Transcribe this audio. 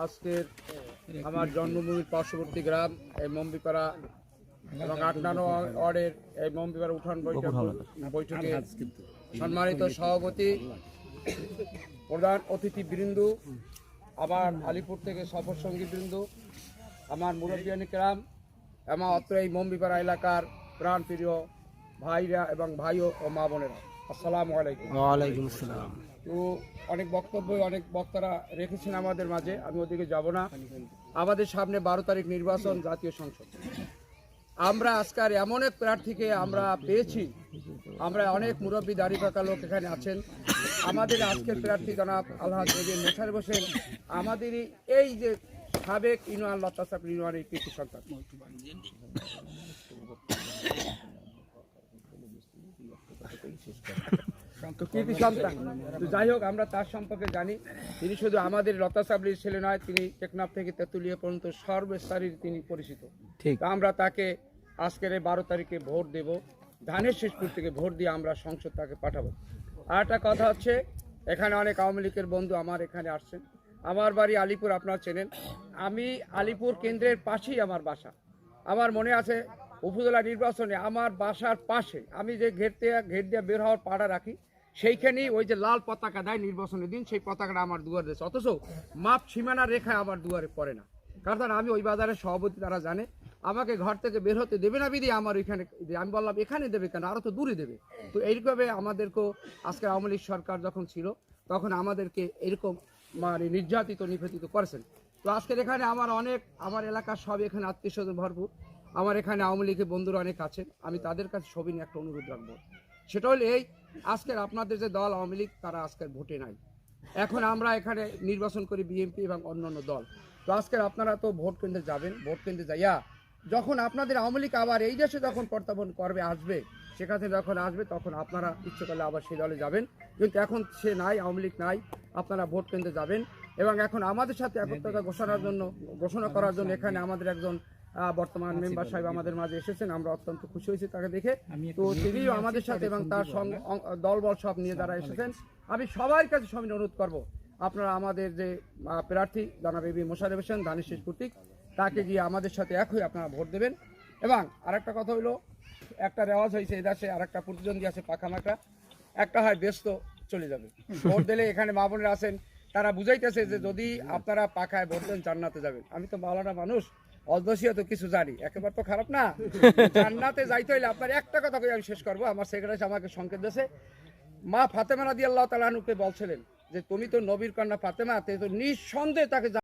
আজকের আমার জন্মভূমির পার্শ্ববর্তী গ্রাম এই মম্বিপাড়া এবং ৮ নং ওয়ার্ডের এই মম্বিপাড়া উঠান বৈঠকে সম্মানিত সভাপতি, প্রধান অতিথিবৃন্দ, আমার আলিপুর থেকে সফর সঙ্গীবৃন্দ, আমার মুরব্বিয়ানি গ্রাম এবং অত্র এই মম্বিপাড়া এলাকার প্রাণপ্রিয় ভাইরা এবং ভাইও ও মা বোনেরা, আসসালামু আলাইকুম। ওয়ালাইকুম আসসালাম। তো অনেক বক্তব্য অনেক বক্তারা রেখেছেন আমাদের মাঝে, আমি ওদিকে যাব না। আমাদের সামনে 12 তারিখ নির্বাচন, জাতীয় সংসদ। আমরা আজকের এমন এক প্রার্থীকে আমরা পেয়েছি, আমরা অনেক মুরব্বী দাড়ি পাকা লোক এখানে আছেন। আমাদের আজকের প্রার্থী জনাব আলহাজ এবিএম মোশাররফ হোসেন আমাদেরই এই যে সাবেক ইউনিয়ন লতাসাপ ইউনিয়নের কৃষি সন্তান। তো যাই হোক, আমরা তার সম্পর্কে জানি। তিনি শুধু আমাদের লতাসাবলির ছেলে নয়, তিনি টেকনাফ থেকে তেঁতুলিয়া পর্যন্ত সর্বস্তরের তিনি পরিচিত। ঠিক। আমরা তাকে আজকের এই 12 তারিখে ভোট দেব, ধানের শেষপুর থেকে ভোট দিয়ে আমরা সংসদ তাকে পাঠাবো। আর একটা কথা হচ্ছে, এখানে অনেক আওয়ামী লীগের বন্ধু আমার এখানে আসছেন। আমার বাড়ি আলিপুর, আপনারা চেনেন। আমি আলিপুর কেন্দ্রের পাশেই আমার বাসা। আমার মনে আছে উপজেলা নির্বাচনে আমার বাসার পাশে আমি যে ঘেট দিয়ে বের হওয়ার পাড়া রাখি, সেইখানেই ওই যে লাল পতাকা দেয় নির্বাচনের দিন, সেই পতাকাটা আমার দুয়ারে দিয়েছে। অথচ মাপ সীমানা রেখায় আমার দুয়ারে পড়ে না, কারণ আমি ওই বাজারের সভাপতি, তারা জানে আমাকে ঘর থেকে বের হতে দেবে না বিধি আমার ওইখানে। আমি বললাম এখানে দেবে কেন, আরও তো দূরে দেবে। তো এইরকমভাবে আমাদেরকেও আজকে আওয়ামী লীগ সরকার যখন ছিল তখন আমাদেরকে এরকম মানে নির্যাতিত নিপীড়িত করেছেন। তো আজকের এখানে আমার এলাকার সব এখানে আত্মীয় স্বজন ভরপুর। আমার এখানে আওয়ামী লীগের বন্ধুরা অনেক আছেন। আমি তাদের কাছে সবই নিয়ে একটা অনুরোধ রাখবো, সেটা হলো এই, আজকের আপনাদের যে দল আওয়ামী লীগ, তারা আজকের ভোটে নাই। এখন আমরা এখানে নির্বাচন করি বিএনপি এবং অন্যান্য দল। তো আজকের আপনারা তো ভোট কেন্দ্রে যাবেন, ভোট কেন্দ্রে যাইয়া যখন আপনাদের আওয়ামী লীগ আবার এই দেশে যখন প্রত্যাবর্তন করবে, আসবে, সেখানে যখন আসবে তখন আপনারা ইচ্ছে করলে আবার সেই দলে যাবেন। কিন্তু এখন সে নাই, আওয়ামী লীগ নাই, আপনারা ভোট কেন্দ্রে যাবেন। এবং এখন আমাদের সাথে একত্রতা ঘোষণা করার জন্য এখানে আমাদের একজন বর্তমান মেম্বার সাহেব আমাদের মাঝে এসেছেন। আমরা অত্যন্ত খুশি হয়েছি তাকে দেখে। তো তিনিও আমাদের সাথে এবং তার সঙ্গে দলবল সব নিয়ে যারা এসেছেন, আমি সবার কাছে সবাই অনুরোধ করব, আপনারা আমাদের যে প্রার্থী জনাব এবিএম মোশাররফ হোসেন ধানের শেষ প্রতীক, তাকে গিয়ে আমাদের সাথে এক হয়ে আপনারা ভোট দেবেন। এবং আরেকটা কথা হলো, একটা রেওয়াজ হয়েছে এই দেশে, আরেকটা প্রতিদ্বন্দ্বী আছে পাখামাখা, একটা হয় ব্যস্ত চলে যাবে। ভোট দিলে এখানে মা বোনেরা আছেন, তারা বুঝাইতেছে যে যদি আপনারা পাখায় ভোট দেন জান্নাতে যাবেন। আমি তো মাওলানা মানুষ, অদবসিয়া তো কিছু জানি, একেবারে তো খারাপ না। জান্নাতে যাইতে হইলে আপনার একটা কথা কই আমি শেষ করবো। আমার সেক্রেটারি আমাকে সংকেত দিয়েছে, মা ফাতেমা রাদিয়াল্লাহু তাআলা আনহুকে বলছিলেন যে তুমি তো নবীর কন্যা ফাতেমা, তো নিঃসন্দেহে তাকে